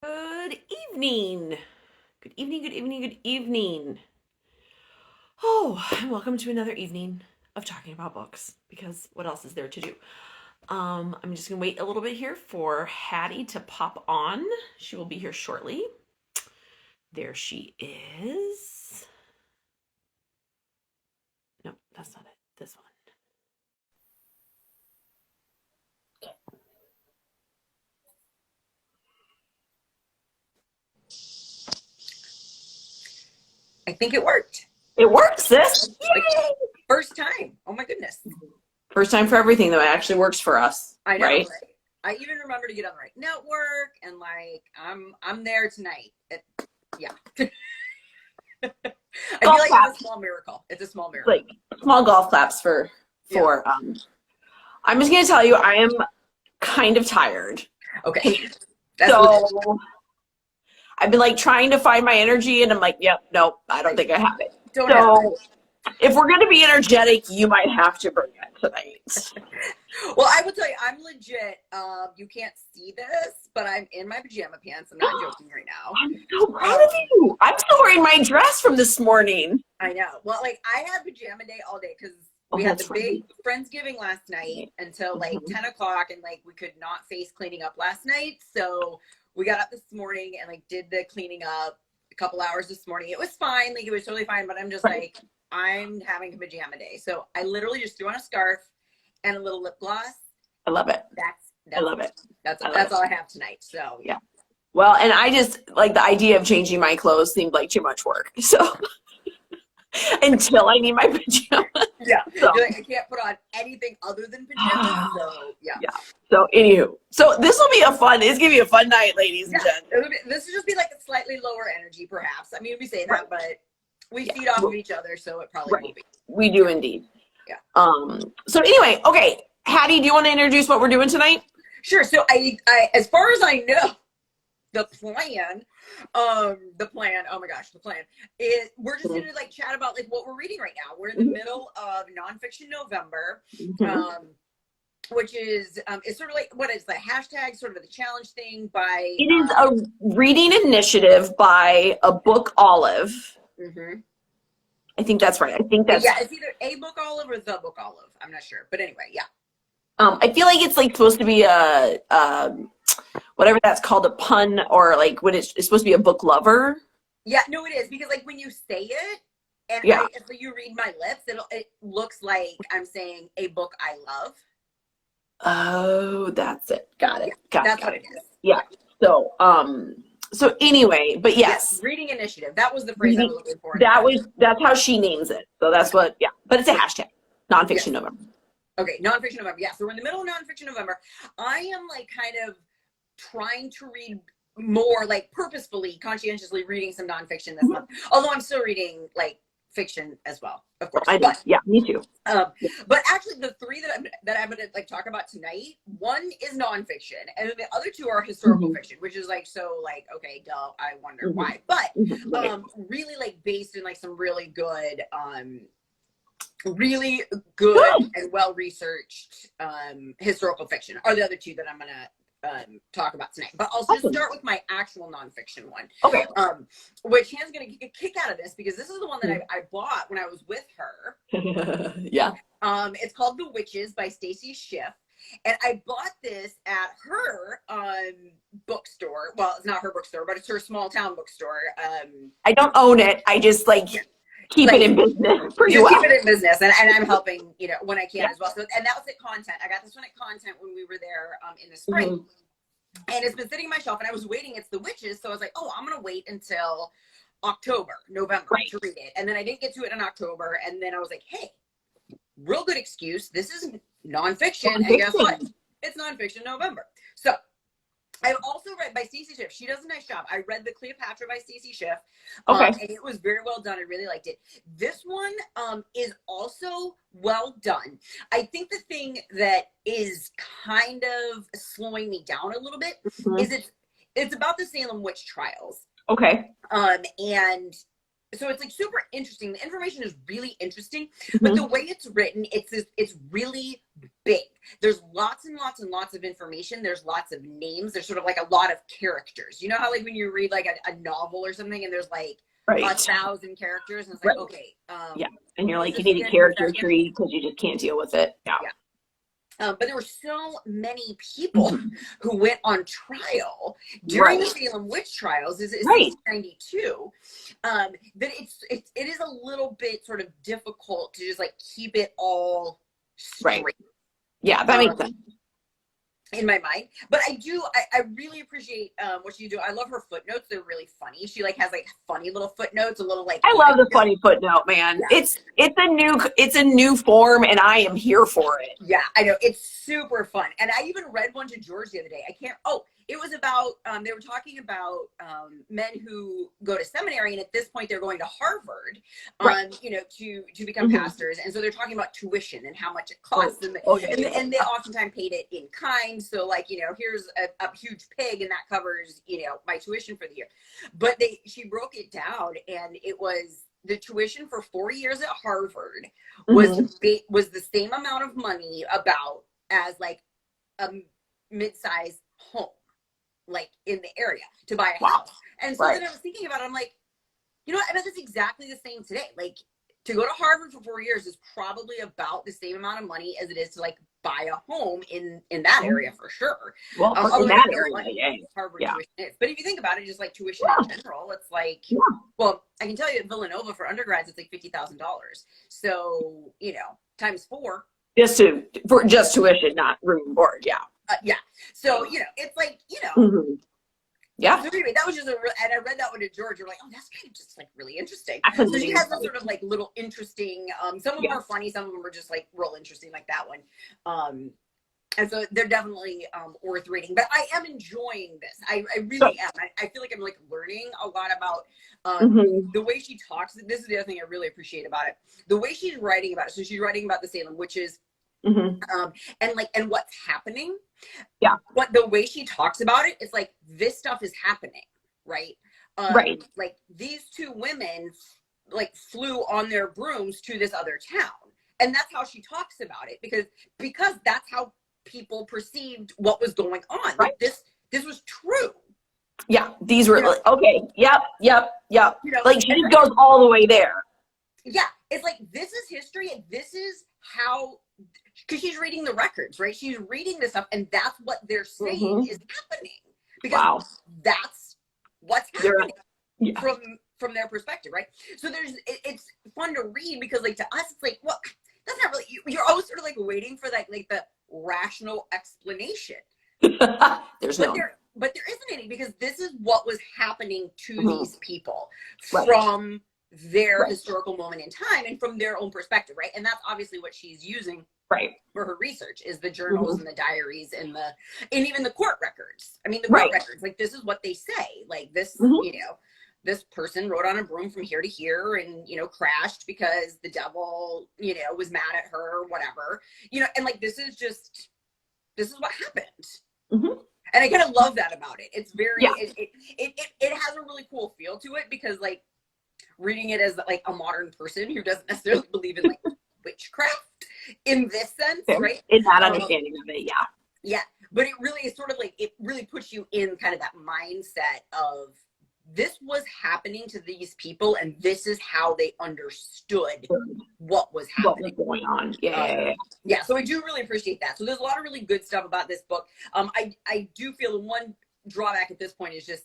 Good evening. Good evening, good evening, good evening. Oh, and welcome to another evening of talking about books because what else is there to do? I'm just gonna wait a little bit here for Hattie to pop on. She will be here shortly. There she is. No, that's not it. This one. I think it worked. It works, sis. Like Yay! first time. Oh my goodness. First time for everything though. It actually works for us, I know, right? right? I even remember to get on the right network and like I'm there tonight. Yeah. I feel Golf like it's a claps, small miracle. It's a small miracle. like small golf claps for Yeah. for. I'm just gonna tell you, I am kind of tired. Okay. That's legit. So I've been like trying to find my energy and I'm like, yep, nope, I don't think I have it. Don't have So if we're going to be energetic, you might have to bring it tonight. it. Well, I will tell you, I'm legit. You can't see this, but I'm in my pajama pants. I'm not joking right now. I'm so proud of you. I'm still wearing my dress from this morning. I know. Well, like I had pajama day all day because we Oh, had that's the big right. Friendsgiving last night until like Mhm. 10 o'clock and like we could not face cleaning up last night. So we got up this morning and like did the cleaning up a couple hours this morning. It was fine. Like it was totally fine. But I'm just Right. like, I'm having a pajama day. So I literally just threw on a scarf and a little lip gloss. I love it. That's I that's love it. that's I love that's it. all I have tonight. So yeah. Yeah. Well, and I just like the idea of changing my clothes seemed like too much work. So until I need my pajamas. Yeah. So You're like, I can't put on anything other than pajamas. So yeah. yeah. So anywho, so this will be a fun. It's gonna be a fun night, ladies and Yeah, gents. this would just be like a slightly lower energy, perhaps. I mean, we say Right. that, but we Yeah. feed off of each other, so it probably will Right. be. We do Yeah, indeed. yeah. So anyway, okay. Hattie, do you want to introduce what we're doing tonight? Sure. So as far as I know, the plan, oh my gosh, the plan is we're just Mhm. gonna like chat about like what we're reading right now. We're in the middle of nonfiction November, Mhm. which is it's sort of like what is the hashtag, sort of the challenge thing by It is a reading initiative by a book olive. mhm. I think that's right. I think Yeah, that's it's either a book olive or the book olive. I'm not sure, but anyway, yeah. I feel like it's like supposed to be a whatever that's called, a pun, or like when it's supposed to be a book lover. Yeah, no, it is because like when you say it, and Yeah. if you read my lips, it looks like I'm saying a book I love. Oh, that's it. Got Yeah, it. Got it. that's Got what it. it is. Yeah. Yeah, So anyway, but yes, yes, reading initiative. That was the phrase I was reading. looking for in the message. That's how she names it. So that's what. Yeah. But it's a Yeah, hashtag. Nonfiction yes. November. Okay, nonfiction November. Yeah, so we're in the middle of nonfiction November. I am like kind of trying to read more, like purposefully, conscientiously reading some nonfiction this month. Although I'm still reading like fiction as well, of course. I know. But Yeah, me too. but actually, the three that I'm going to like talk about tonight, one is nonfiction, and then the other two are historical Mhm. fiction, which is like so like okay, duh. I wonder Mhm. why, but Mhm. Right. really like based in like some really good and well researched historical fiction are the other two that I'm going to talk about tonight. But I'll just Awesome. start with my actual nonfiction one, Okay. which Hannah's going to get a kick out of this because this is the one that I bought when I was with her. Yeah. It's called The Witches by Stacy Schiff. And I bought this at her bookstore. Well, it's not her bookstore, but it's her small town bookstore. I don't own it. I just like keep it Like in business pretty just keep well. it in business, and I'm helping when I can Yeah. as well. So, and that was at Content. I got this one at Content when we were there in the spring, Mhm. and it's been sitting on my shelf. And I was waiting. It's The Witches, so I was like, oh, I'm gonna wait until November Right. to read it. And then I didn't get to it in October, and then I was like, hey, real good excuse. This is nonfiction, and guess what? Nonfiction. It's nonfiction November. So I've also read by Stacey Schiff. She does a nice job. I read the Cleopatra by Stacey Schiff, Okay. and it was very well done. I really liked it. This one is also well done. I think the thing that is kind of slowing me down a little bit Mhm. is it's about the Salem witch trials, Okay. and so it's like super interesting. The information is really interesting, but Mhm. the way it's written, it's really big. There's lots and lots and lots of information. There's lots of names. There's sort of like a lot of characters. You know how like when you read like a novel or something and there's like Right. 1,000 characters and it's like, Right. okay, Yeah. And you're who like, is you this need a again? Who's character that again? tree because you just can't deal with it. Yeah. Yeah. But there were so many people Mhm. who went on trial during the Right. Salem witch trials, is Right. 1692, that it is a little bit sort of difficult to just like keep it all Right. straight Yeah, that makes sense. in my mind. But I really appreciate what you do. I love her footnotes. They're really funny. She like has like funny little footnotes, a little like I love the funny footnote, man. Yeah. It's a new form, and I am here for it. Yeah, I know. It's super fun. And I even read one to George the other day. It was about, they were talking about men who go to seminary, and at this point they're going to Harvard, Right. you know, to become Mhm. pastors. And so they're talking about tuition and how much it costs. And they oftentimes paid it in kind. So like, you know, here's a huge pig and that covers, you know, my tuition for the year. But she broke it down, and it was the tuition for 4 years at Harvard was the same amount of money about as like a mid-sized home, like in the area, to buy a house. And so then I was thinking about it, I'm like, you know what, I bet that's exactly the same today. Like to go to Harvard for 4 years is probably about the same amount of money as it is to like buy a home in that area for sure. Well, in that area, Harvard tuition is. But if you think about it, just like tuition in general, it's like, well, I can tell you at Villanova for undergrads, it's like $50,000. So, you know, times 4. For tuition, not room and board. Yeah. Yeah. So, you know, it's like, you know. Yeah. So anyway, that was just and I read that one to George. You're like, oh, that's kind of just like really interesting. So she has some sort of like little interesting, some of them are funny, some of them are just like real interesting, like that one. And so they're definitely worth reading. But I am enjoying this. I really am. I feel like I'm like learning a lot about the way she talks. This is the other thing I really appreciate about it. The way she's writing about it. So she's writing about the Salem witches. And what's happening. Yeah. But the way she talks about it, it's like this stuff is happening, right? Right. Like these two women like flew on their brooms to this other town. And that's how she talks about it, because that's how people perceived what was going on. Right. Like this was true. Yeah. These were okay. Yep. You know, like she goes all the way there. Yeah. It's like this is history, and this is how, because she's reading the records, right? She's reading this stuff, and that's what they're saying is happening, because that's what's happening from their perspective, right? So it's fun to read, because like to us, it's like, well, that's not really. You're always sort of like waiting for that, like the rational explanation. But there isn't any, because this is what was happening to these people from their historical moment in time and from their own perspective, right? And that's obviously what she's using for her research, is the journals and the diaries and even the court records. I mean, the court records, like this is what they say, like this, you know, this person rode on a broom from here to here and, you know, crashed because the devil, you know, was mad at her or whatever, you know, and like this is what happened. And I kind of love that about it. It's very, it has a really cool feel to it, because like reading it as like a modern person who doesn't necessarily believe in like witchcraft in this sense, right? In that understanding of it, yeah. But it really is sort of like, it really puts you in kind of that mindset of this was happening to these people, and this is how they understood what was happening. What was going on. Yeah. So I do really appreciate that. So there's a lot of really good stuff about this book. I do feel the one drawback at this point is just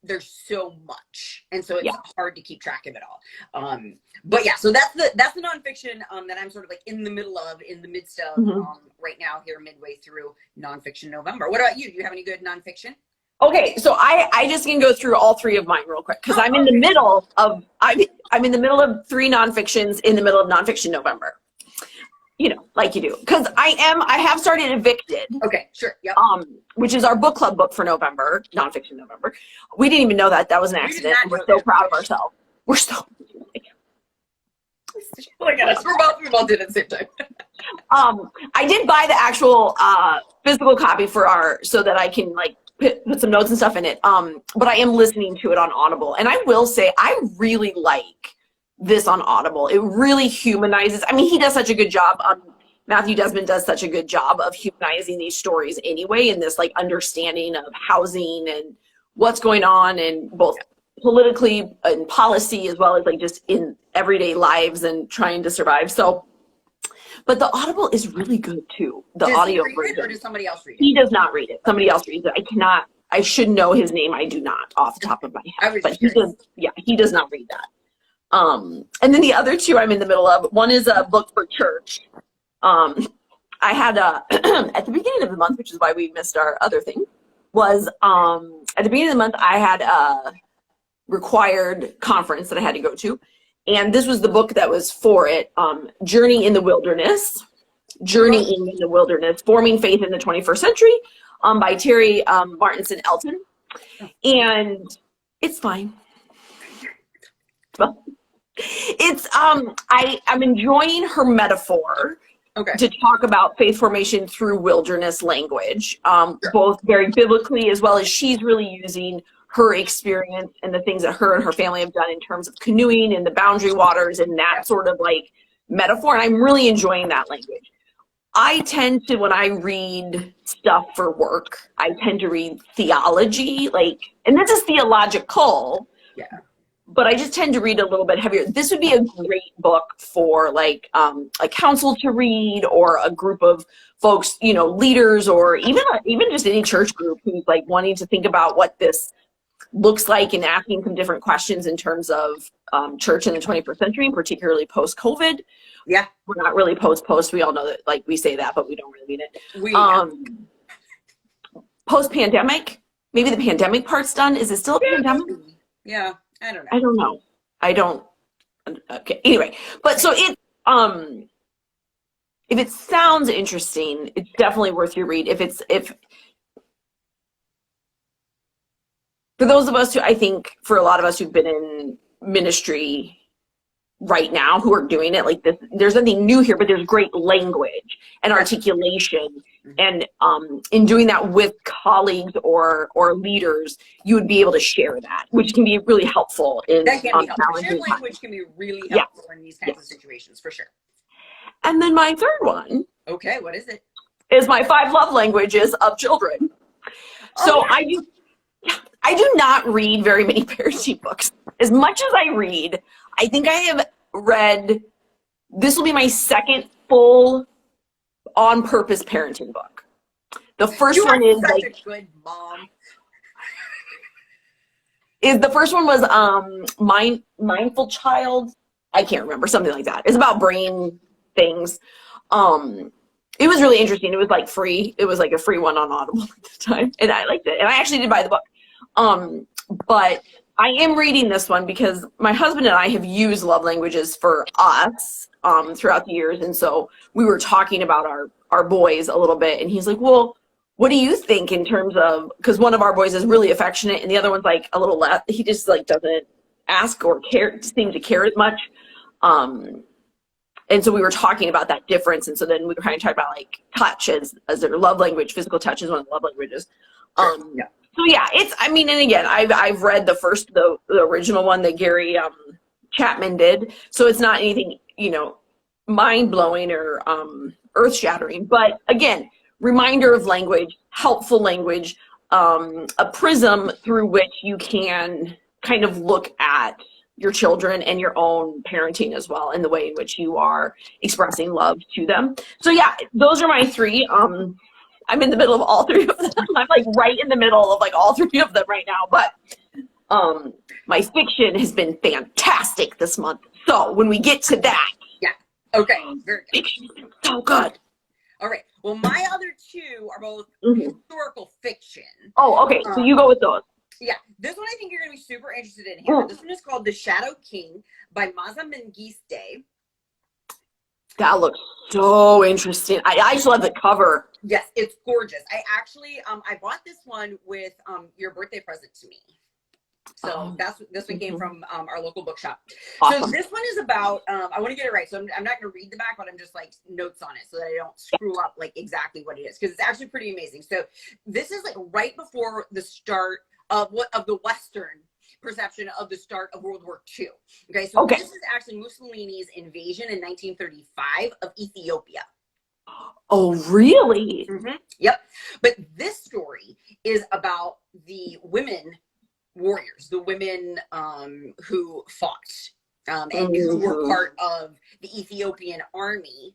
there's so much, and so it's hard to keep track of it all. But yeah, so that's the nonfiction that I'm sort of like in the midst of right now, here midway through Nonfiction November. What about you? Do you have any good nonfiction? Okay, so I just can go through all 3 of mine real quick, because I'm in the middle of I'm in the middle of 3 nonfictions in the middle of Nonfiction November. You know, like you do, because I have started Evicted. Okay, sure. Yep. Which is our book club book for November, Nonfiction November. We didn't even know that was an accident. We're so proud of ourselves. We're so. Oh my gosh, we both did it at the same time. I did buy the actual physical copy so that I can like put some notes and stuff in it. But I am listening to it on Audible. And I will say, I really like this on Audible. It really humanizes. I mean, he does such a good job. Matthew Desmond does such a good job of humanizing these stories anyway, and this like understanding of housing and what's going on, and both politically and policy, as well as like just in everyday lives and trying to survive. So, but the Audible is really good too. The does audio he read version. it, or does somebody else read it? He does not read it. Somebody else reads it. I should know his name. I do not off the top of my head. But he does, yeah, he does not read that. And then the other two I'm in the middle of. One is a book for church. I had at the beginning of the month, which is why we missed our other thing, was at the beginning of the month I had a required conference that I had to go to. And this was the book that was for it, Journeying in the Wilderness, Forming Faith in the 21st Century, by Terry Martinson Elton. And it's fine. Well, it's, I'm enjoying her metaphor to talk about faith formation through wilderness language, both very biblically, as well as she's really using her experience and the things that her and her family have done in terms of canoeing in the boundary waters and that sort of like metaphor. And I'm really enjoying that language. I tend to, when I read stuff for work, I tend to read theology, and this is theological, but I just tend to read a little bit heavier. This would be a great book for a council to read, or a group of folks, leaders, or even just any church group who's like wanting to think about what this looks like and asking some different questions in terms of church in the 21st century, particularly post-COVID. Yeah. We're not really post. We all know that, we say that, but we don't really mean it. Post-pandemic, maybe the pandemic part's done. Is it still a pandemic? Yeah, I don't know. Okay, anyway. But so it, if it sounds interesting, it's definitely worth your read. For those of us who, I think for a lot of us who've been in ministry right now, who are doing it like this, there's nothing new here, but there's great language and articulation. And in doing that with colleagues or leaders, you would be able to share that, which can be really helpful in shared language can be really helpful in these kinds of situations, for sure. And then my third one. Okay, what is it? Is my 5 love languages of children. So I do not read very many parenting books. As much as I read, I think I have read, this will be my second full on-purpose parenting book. The first one is such a good mom. The first one was Mindful Child. I can't remember, something like that. It's about brain things. It was really interesting. It was like free. It was like a free one on Audible at the time, and I liked it. And I actually did buy the book. But I am reading this one because my husband and I have used love languages for us throughout the years. And so we were talking about our boys a little bit, and he's like, well, what do you think in terms of, because one of our boys is really affectionate and the other one's like a little less, he just like doesn't ask or seem to care as much. And so we were talking about that difference. And so then we were kind of talking about like touch as their love language. Physical touch is one of the love languages. So yeah, and again, I've read the original one that Gary Chapman did. So it's not anything, mind blowing or earth shattering. But again, reminder of language, helpful language, a prism through which you can kind of look at your children and your own parenting as well, in the way in which you are expressing love to them. So yeah, those are my 3. I'm in the middle of all 3 of them. I'm like right in the middle of like all 3 of them right now. But my fiction has been fantastic this month. So when we get to that. Yeah. Okay. Very good. Fiction has been so good. All right. Well, my other 2 are both historical fiction. Oh, okay. So you go with those. Yeah. This one I think you're going to be super interested in here. This one is called The Shadow King by Maza Mengistu. That looks so interesting. I just love the cover. Yes, it's gorgeous. I actually, I bought this one with your birthday present to me. So this one came from our local bookshop. Awesome. So this one is about, I want to get it right. So I'm not going to read the back, but I'm just like notes on it so that I don't screw up like exactly what it is. Cause it's actually pretty amazing. So this is like right before the start of the Western perception of the start of World War II. Okay. So this is actually Mussolini's invasion in 1935 of Ethiopia. Oh, really? Yep. But this story is about the women warriors, the women who fought and who were part of the Ethiopian army.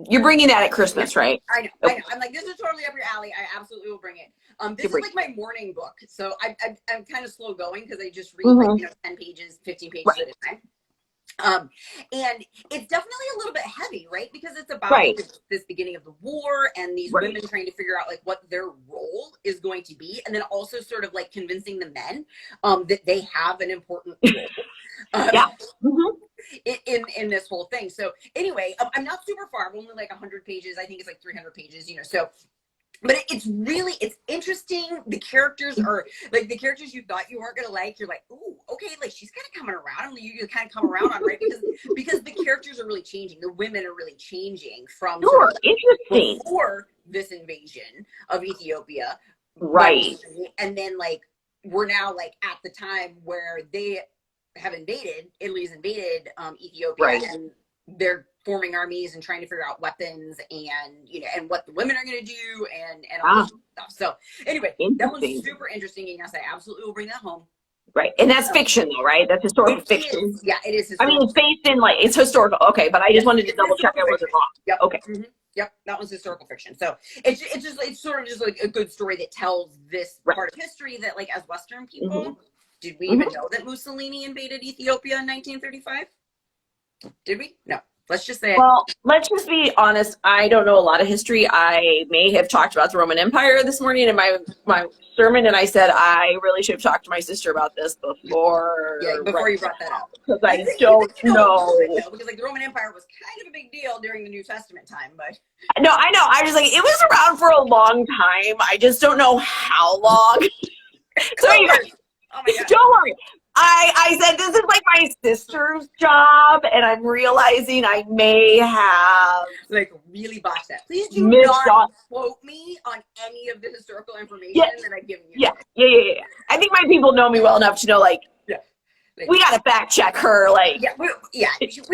You're bringing that at Christmas, right? I know. I'm like, this is totally up your alley. I absolutely will bring it. This is like my morning book. So I'm kind of slow going because I just read like, 10 pages, 15 pages at a time. And it's definitely a little bit heavy, right? Because it's about this beginning of the war and these women trying to figure out like what their role is going to be. And then also sort of like convincing the men that they have an important role in this whole thing. So anyway, I'm not super far. I'm only like 100 pages. I think it's like 300 pages, so but it's interesting. The characters are like the characters you thought you weren't going to like. You're like, ooh, okay, like she's kind of coming around. And you kind of come around on, right? Because the characters are really changing. The women are really changing from interesting before this invasion of Ethiopia. Right. And then like, we're now like at the time where they have Italy's invaded Ethiopia and they're forming armies and trying to figure out weapons and and what the women are going to do and all this stuff. So anyway, that one's super interesting, and yes, I absolutely will bring that home. Right, and that's fiction though, right? That's historical fiction. Yeah, it is historical. I mean, it's based in like it's historical. Okay, but I just wanted to double check I wasn't wrong. Yep. Okay. Yep, that one's historical fiction. So it's sort of just like a good story that tells this part of history that like as Western people, did we even know that Mussolini invaded Ethiopia in 1935? Did we? No. Let's just say. Well, let's just be honest. I don't know a lot of history. I may have talked about the Roman Empire this morning in my sermon, and I said I really should have talked to my sister about this before. Yeah, before you brought that up. Because I don't know. Because like the Roman Empire was kind of a big deal during the New Testament time, but. No, I know. I was like, it was around for a long time. I just don't know how long. So oh my God. Don't worry. I said, this is like my sister's job, and I'm realizing I may have like really botched that. Please do not quote me on any of the historical information that I've given you. Yeah. I think my people know me well enough to know, like we got to fact check her, like we may need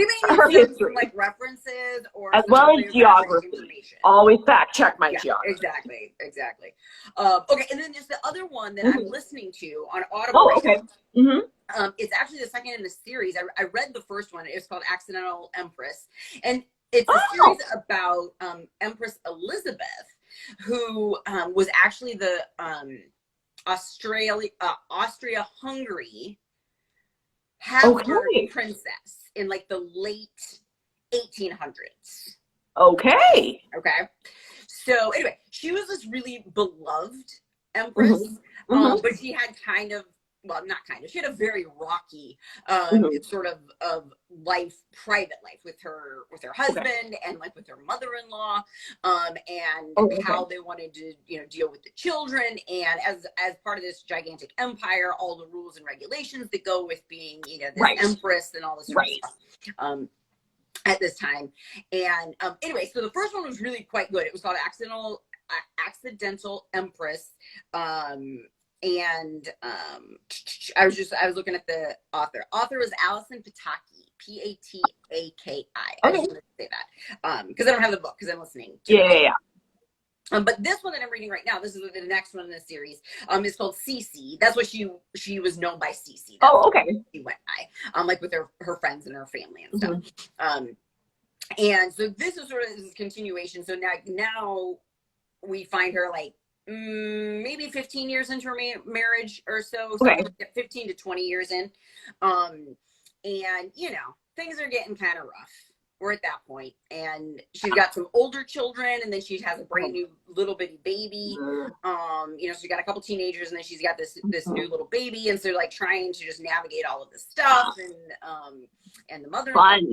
some like references or as well as geography. Always fact check my geography. Exactly. Okay, and then just the other one that I'm listening to on Audible. Oh, okay. It's actually the second in the series. I read the first one. It's called Accidental Empress, and it's a series about Empress Elizabeth, who was actually the Austria-Hungary Habsburg princess in like the late 1800s. Okay. So anyway, she was this really beloved empress, but she had she had a very rocky sort of private life with her husband and like with her mother-in-law, and how they wanted to deal with the children, and as part of this gigantic empire, all the rules and regulations that go with being this empress and all this sort of stuff at this time. And anyway, so the first one was really quite good. It was called Accidental Empress. And I was looking at the author. Author is Alison Pataki, Pataki. I just wanted to say that because I don't have the book because I'm listening to it. But this one that I'm reading right now, this is the next one in the series. Is called Cece. That's what she was known by, Cece. She went by, like with her friends and her family and stuff. And so this is sort of this continuation. So now we find her like maybe 15 years into her marriage or so. 15 to 20 years in. And things are getting kind of rough. We're at that point, and she's got some older children, and then she has a brand new little bitty baby. She's got a couple teenagers, and then she's got this new little baby, and so like trying to just navigate all of this stuff, and the mother-in-law, and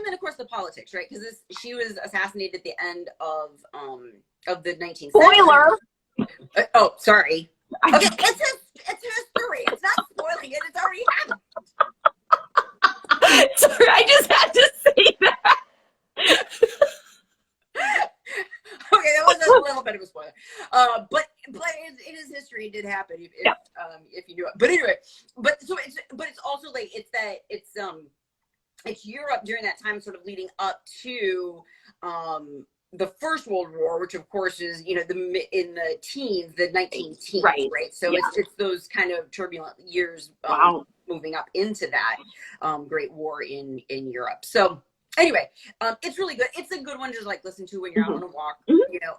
then of course the politics, right? Because she was assassinated at the end of the 19th century. Spoiler. Oh, sorry. Okay, it's history. It's not mean, it did happen Yeah. if you knew it. But anyway, it's also like it's Europe during that time, sort of leading up to the First World War, which of course is in the teens, the 19 teens, Right. right? So Yeah. it's those kind of turbulent years Wow. moving up into that Great War in Europe. So anyway, it's really good. It's a good one to like listen to when you're out on a walk.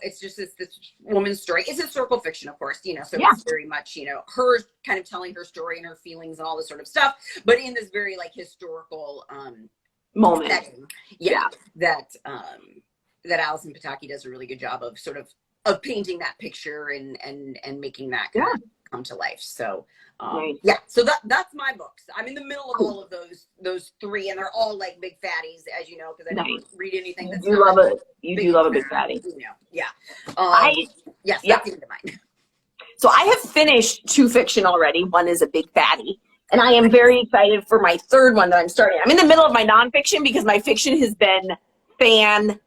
It's just this woman's story. It's historical fiction, of course, so it's very much, her kind of telling her story and her feelings and all this sort of stuff, but in this very like historical moment. setting. That Alison Pataki does a really good job of sort of painting that picture and making that kind of come to life. So Nice. so that's my books. I'm in the middle of all of those three, and they're all like big fatties, as you know, because I don't read anything that's You do love a big fatty. Yes, Yeah. that's the end of mine. So I have finished 2 fiction already. One is a big fatty. And I am very excited for my 3rd one that I'm starting. I'm in the middle of my nonfiction because my fiction has been fantastic.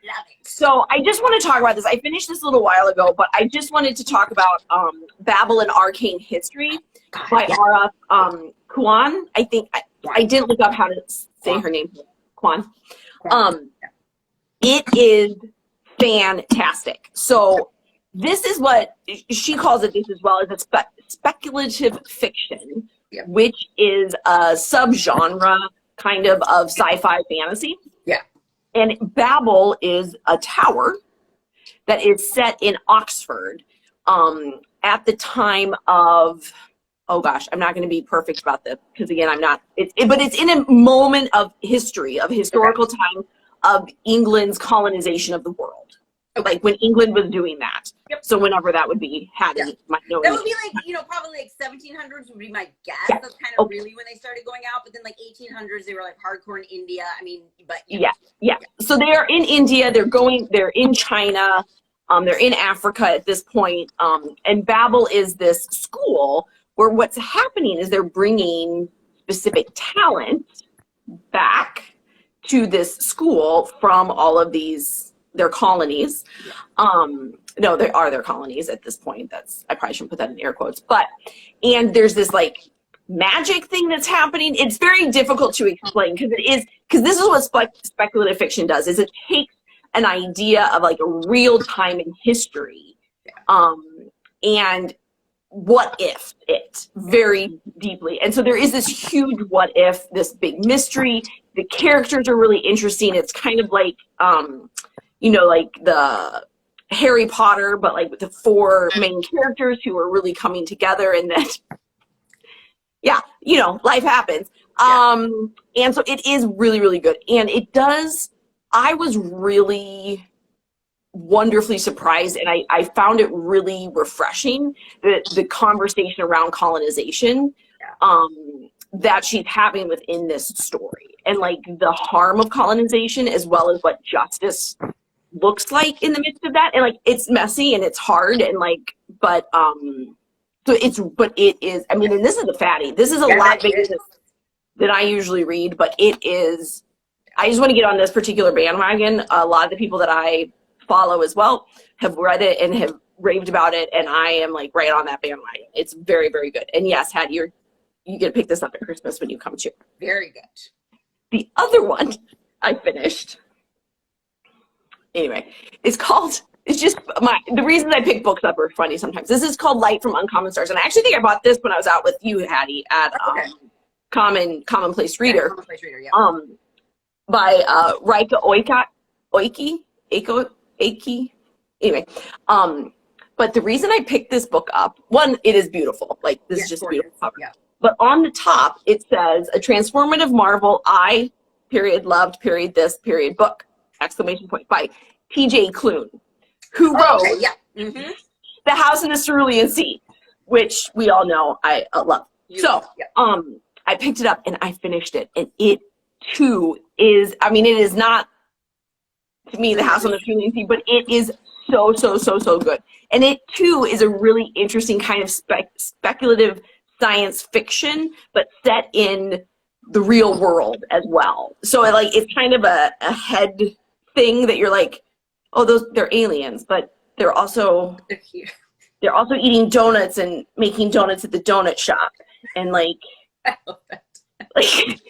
Love it. So I just want to talk about this. I finished this a little while ago, but I just wanted to talk about Babel and Arcane History by Ara Kwan. I think I didn't look up how to say her name. Kwan. It is fantastic. So this is what she calls it. This as well as a speculative fiction, which is a subgenre kind of sci-fi fantasy. Yeah. And Babel is a tower that is set in Oxford at the time of, oh gosh, I'm not going to be perfect about this because again, I'm not, but it's in a moment of history, of historical time of England's colonization of the world. Like when England was doing that. So whenever that would be, Hattie might know. That would be like, probably like 1700s would be my guess. That's kind of really when they started going out. But then like 1800s, they were like hardcore in India. I mean, but yeah. So they are in India. They're in China. They're in Africa at this point. And Babel is this school where what's happening is they're bringing specific talent back to this school from all of their colonies. No, they are their colonies at this point. I probably shouldn't put that in air quotes, and there's this like magic thing that's happening. It's very difficult to explain because this is what speculative fiction does, is it takes an idea of like a real time in history, and what if it very deeply. And so there is this huge what if, this big mystery. The characters are really interesting. It's kind of like, like the Harry Potter, but like with the 4 main characters who are really coming together, and then, life happens. And so it is really, really good. And I was really wonderfully surprised, and I found it really refreshing, the conversation around colonization that she's having within this story, and like the harm of colonization as well as what justice looks like in the midst of that. And like it's messy and it's hard and like but it is, I mean, and this is a fatty, this is a lot bigger than I usually read, but it is, I just want to get on this particular bandwagon. A lot of the people that I follow as well have read it and have raved about it, and I am like right on that bandwagon. It's very, very good. And yes, Hattie, you get to pick this up at Christmas when you come to. Very good. The other one I finished, anyway, it's just the reasons I pick books up are funny sometimes. This is called Light from Uncommon Stars, and I actually think I bought this when I was out with you, Hattie, at Commonplace Reader. Commonplace Reader, yeah. By Rika Oiki. Anyway, but the reason I picked this book up, one, it is beautiful. Like this is just beautiful cover. Yeah. But on the top it says a transformative marvel, loved this book! ! By T.J. Klune, who wrote The House in the Cerulean Sea, which we all know I love. I picked it up and I finished it, and it too is, I mean, it is not to me The House on the Cerulean Sea, but it is so good. And it too is a really interesting kind of speculative science fiction, but set in the real world as well. So it's kind of a head thing that you're like, oh, they're aliens, but they're also, they're also eating donuts and making donuts at the donut shop. And like, I love that. like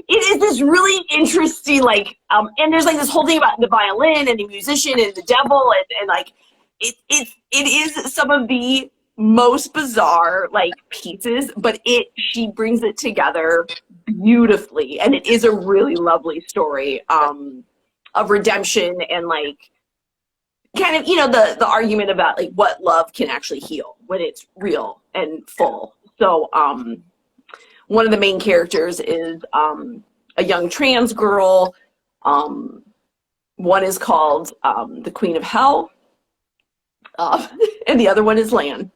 it is this really interesting, like, and there's like this whole thing about the violin and the musician and the devil, and like, it is some of the most bizarre like pieces, but she brings it together beautifully, and it is a really lovely story of redemption and like kind of, you know, the argument about like what love can actually heal when it's real and full. So one of the main characters is a young trans girl. One is called the Queen of Hell, and the other one is Lan.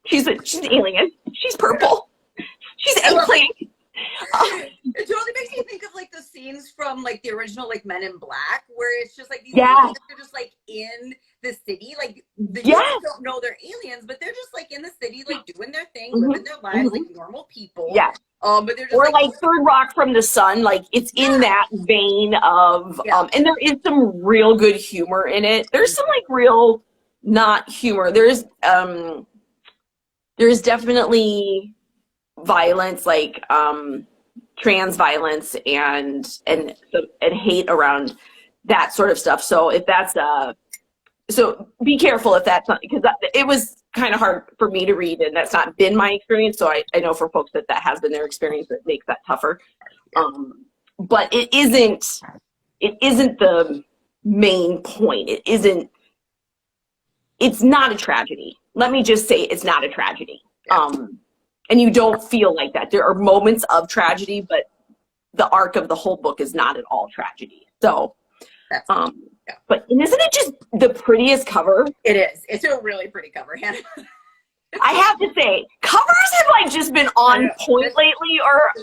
She's an alien. She's purple. She's eggplant. It totally makes me think of like the scenes from like the original like Men in Black, where it's just like these Yeah. aliens are just like in the city, like the humans don't know they're aliens, but they're just like in the city, like doing their thing, living their lives like normal people. Yeah. But they're just Or like Third Rock from the Sun, like it's in that vein of, and there is some real good humor in it. There's some like real not humor. There's definitely violence, like trans violence and hate around that sort of stuff. So if that's so be careful if that's not, because it was kind of hard for me to read, and that's not been my experience. So I know for folks that has been their experience, that makes that tougher. But it isn't the main point. It's not a tragedy. Let me just say it's not a tragedy. And you don't feel like that. There are moments of tragedy, but the arc of the whole book is not at all tragedy. So, but isn't it just the prettiest cover? It is. It's a really pretty cover, Hannah. I have to say, covers have like just been on point lately, or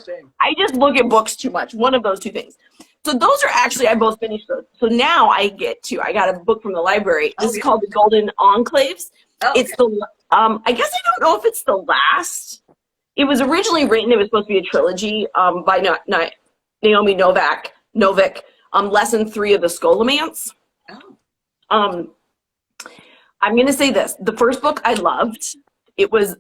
I just look at books too much. One of those two things. So those are actually, I both finished those. So now I got a book from the library. This is called The Golden Enclaves. It's I guess I don't know if it's the last. It was originally written, it was supposed to be a trilogy by Naomi Novik, lesson 3 of the Scholomance. I'm going to say this. The first book I loved. It was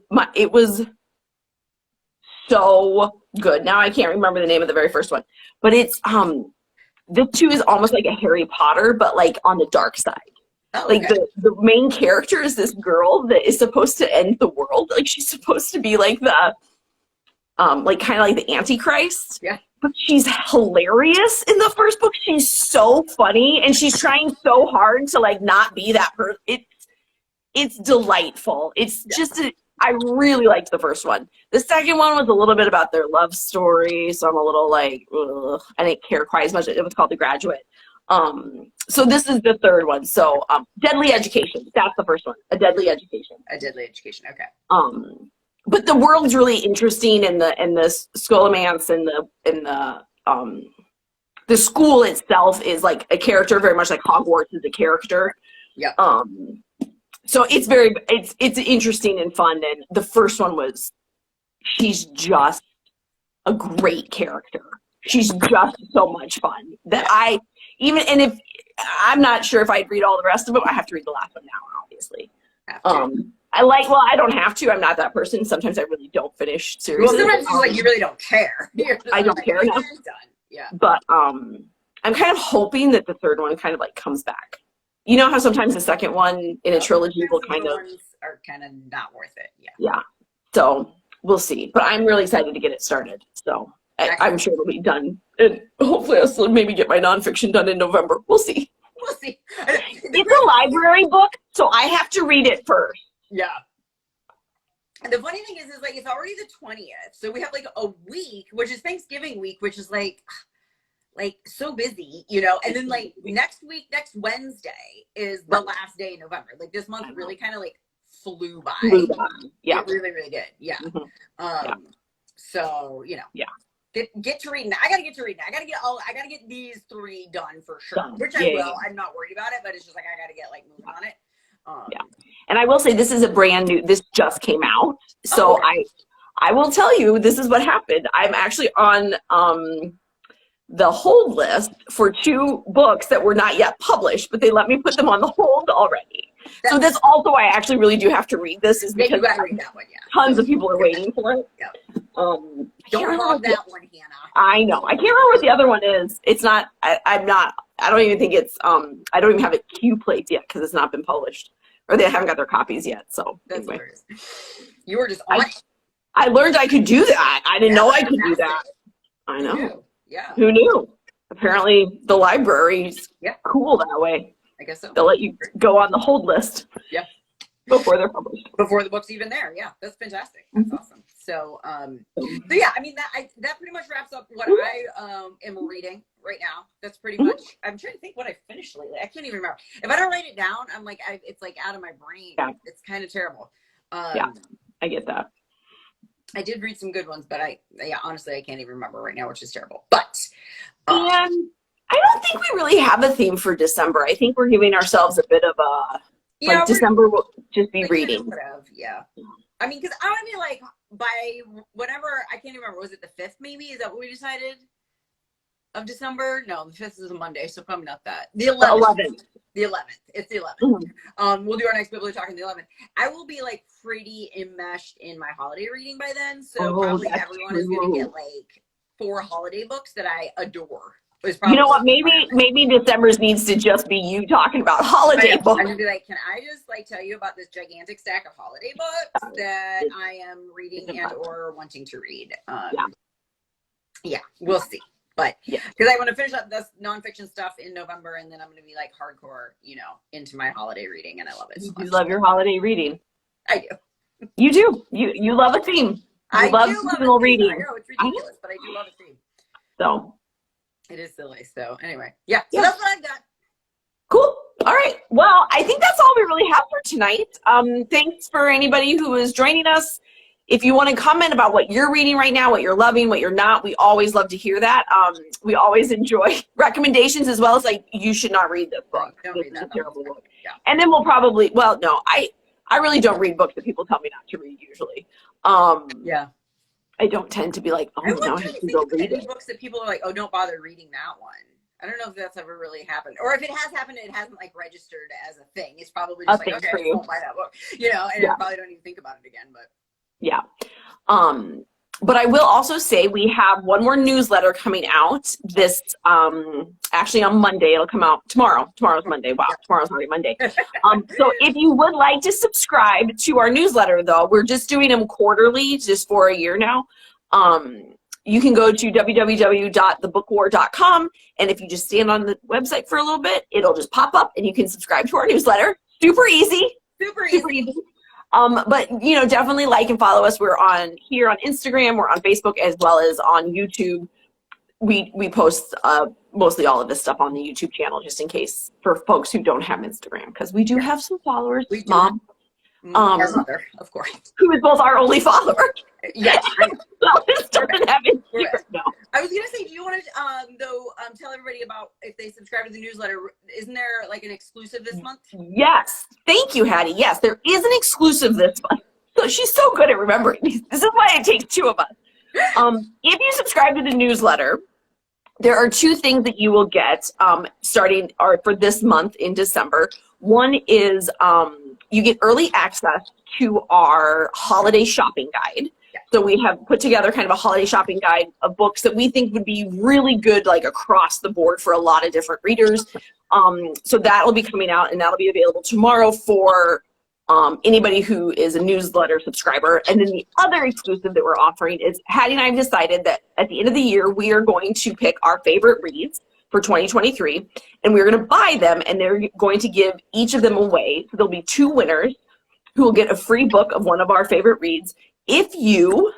so good. Now I can't remember the name of the very first one. But it's, the 2 is almost like a Harry Potter, but like on the dark side. Like the main character is this girl that is supposed to end the world. Like she's supposed to be like the, like kind of like the Antichrist. Yeah. But she's hilarious in the first book. She's so funny, and she's trying so hard to like not be that person. It's delightful. It's just I really liked the first one. The second one was a little bit about their love story, so I'm a little like, ugh, I didn't care quite as much. It was called The Graduate. So this is the third one. So Deadly Education. That's the first one. A Deadly Education. A Deadly Education. Okay. But the world's really interesting, and the Scholomance and the school itself is like a character, very much like Hogwarts is a character. Yeah. So it's interesting and fun. And the first one she's just a great character. She's just so much fun that if I'm not sure if I'd read all the rest of them. I have to read the last one now, obviously. I don't have to. I'm not that person. Sometimes I really don't finish series. Well, sometimes it's like you really don't care. I don't care enough. Yeah. But I'm kind of hoping that the third one kind of like comes back. You know how sometimes the second one in a trilogy will kind of are kind of not worth it. Yeah. Yeah. So we'll see. But I'm really excited to get it started. So I'm sure it'll be done. And hopefully I'll still maybe get my nonfiction done in November. We'll see. We'll see. It's a library book, so I have to read it first. Yeah. And the funny thing is like it's already the 20th. So we have like a week, which is Thanksgiving week, which is like so busy, you know, and then like next Wednesday is the last day in November. Like this month really kind of like flew by. Yeah. It really, really did. Yeah. So, you know, get to reading. I gotta get to reading. I gotta get these 3 done for sure. Which I will. I'm not worried about it, but it's just like I gotta get like moving on it. And I will say this is this just came out. So I will tell you, this is what happened. I'm actually on the hold list for 2 books that were not yet published, but they let me put them on the hold already. So that's also why I actually really do have to read this, is Yeah, because you gotta read that one, yeah. tons of people are waiting for it. Yeah. I can't Don't remember hog what the, that one, Hannah. I know. I can't remember what the other one is. It's not, I'm not, I don't even think it's, I don't even have it Q plates yet because it's not been published. Or they haven't got their copies yet, so That's anyway. hilarious. You were just on it. I learned I could do that. I didn't Yeah, know I could do that. fantastic. I Who know. knew? Yeah. Who knew? Apparently the library's Yeah. cool that way. I guess so. They'll let you go on the hold list. Yeah. Before they're published. Before the book's even there. Yeah, that's fantastic. That's awesome. So yeah, I mean that pretty much wraps up what I am reading right now. That's pretty much. I'm trying to think what I finished lately. I can't even remember. If I don't write it down, I'm like, it's like out of my brain. Yeah. It's kind of terrible. Yeah, I get that. I did read some good ones, but honestly, I can't even remember right now, which is terrible. But and I don't think we really have a theme for December. I think we're giving ourselves a bit of a December will just be reading. Yeah. I mean, because I mean, like by whatever, I can't even remember. Was it the 5th? Maybe is that what we decided? Of December? No, the 5th is a Monday, so probably not that. The 11th. The 11th. It's the 11th. Mm-hmm. We'll do our next Biblio talk on the 11th. I will be like pretty enmeshed in my holiday reading by then, so probably everyone is going to get like 4 holiday books that I adore. You know what? Maybe December's needs to just be you talking about holiday books. I'm gonna be like, can I just like tell you about this gigantic stack of holiday books that I am reading and or wanting to read? Yeah, we'll see. But because I want to finish up this nonfiction stuff in November, and then I'm gonna be like hardcore, into my holiday reading, and I love it so much. You love your holiday reading. I do. You do. You love a theme. You love seasonal reading. I know it's ridiculous, but I do love a theme. So. It is silly. So anyway, so that's what I've got. Cool. All right. Well, I think that's all we really have for tonight. Thanks for anybody who is joining us. If you want to comment about what you're reading right now, what you're loving, what you're not, we always love to hear that. We always enjoy recommendations as well as like, you should not read this book. Don't this read is that. a terrible book. Yeah. And then we'll probably, well, no, I really don't read books that people tell me not to read usually. I don't tend to be like, oh, now I have to go read it. Books that people are like, oh, don't bother reading that one. I don't know if that's ever really happened, or if it has happened, it hasn't like registered as a thing. It's probably just like, okay, I won't buy that book, and I probably don't even think about it again. But but I will also say we have one more newsletter coming out this actually on Monday. It'll come out tomorrow. Tomorrow's Monday. Wow, tomorrow's already Monday. So if you would like to subscribe to our newsletter, though, we're just doing them quarterly, just for a year now. You can go to www.thebookwar.com, and if you just stand on the website for a little bit, it'll just pop up, and you can subscribe to our newsletter. Super easy. Super easy. But definitely like and follow us. We're on here on Instagram, we're on Facebook, as well as on YouTube. We post mostly all of this stuff on the YouTube channel, just in case for folks who don't have Instagram, because we do have some followers. We do. Mom, our mother, of course, who is both our only follower. Yes. Well, this doesn't have Instagram. No. I was gonna say, do you want to tell everybody about if they subscribe to the newsletter? Isn't there like an exclusive this month? Yes, thank you, Hattie. Yes, there is an exclusive this month. So she's so good at remembering these. This is why it takes 2 of us. If you subscribe to the newsletter, there are 2 things that you will get starting for this month in December. One is you get early access to our holiday shopping guide. So we have put together kind of a holiday shopping guide of books that we think would be really good, like across the board for a lot of different readers. So that will be coming out, and that'll be available tomorrow for anybody who is a newsletter subscriber. And then the other exclusive that we're offering is Hattie and I have decided that at the end of the year, we are going to pick our favorite reads for 2023, and we're going to buy them, and they're going to give each of them away. So there'll be 2 winners who will get a free book of one of our favorite reads if you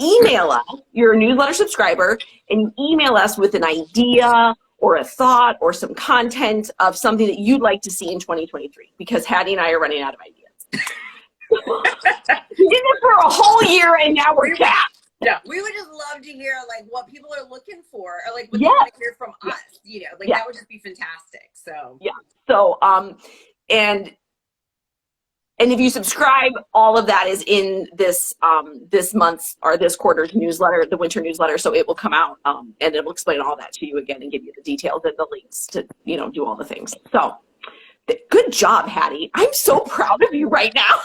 email us, you're a newsletter subscriber, and you email us with an idea or a thought or some content of something that you'd like to see in 2023, because Hattie and I are running out of ideas. We did this for a whole year, and now we're capped. Yeah, we would just love to hear like what people are looking for, or like what they want to hear from us. That would just be fantastic. So So and if you subscribe, all of that is in this this month's or this quarter's newsletter, the winter newsletter. So it will come out and it will explain all that to you again and give you the details and the links to do all the things. So Good job, Hattie. I'm so proud of you right now.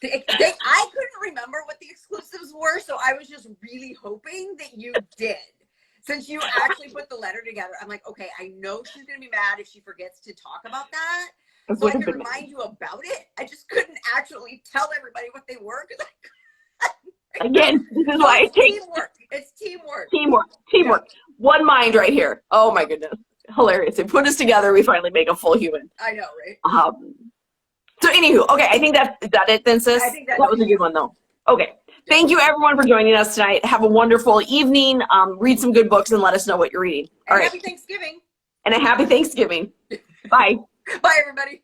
I couldn't remember what the exclusives were, so I was just really hoping that you did. Since you actually put the letter together, I'm like, okay, I know she's going to be mad if she forgets to talk about that. So I can remind you about it. I just couldn't actually tell everybody what they were. Again, this is why it takes teamwork. It's teamwork. Teamwork. Yeah. One mind right here. Oh my goodness. Hilarious. They put us together, we finally make a full human. I know, right? So anywho, okay, I think is that it then, sis? I think that was a good one though. Okay. Thank you everyone for joining us tonight. Have a wonderful evening. Read some good books and let us know what you're reading. All right. Happy Thanksgiving. And a happy Thanksgiving. Bye. Bye, everybody.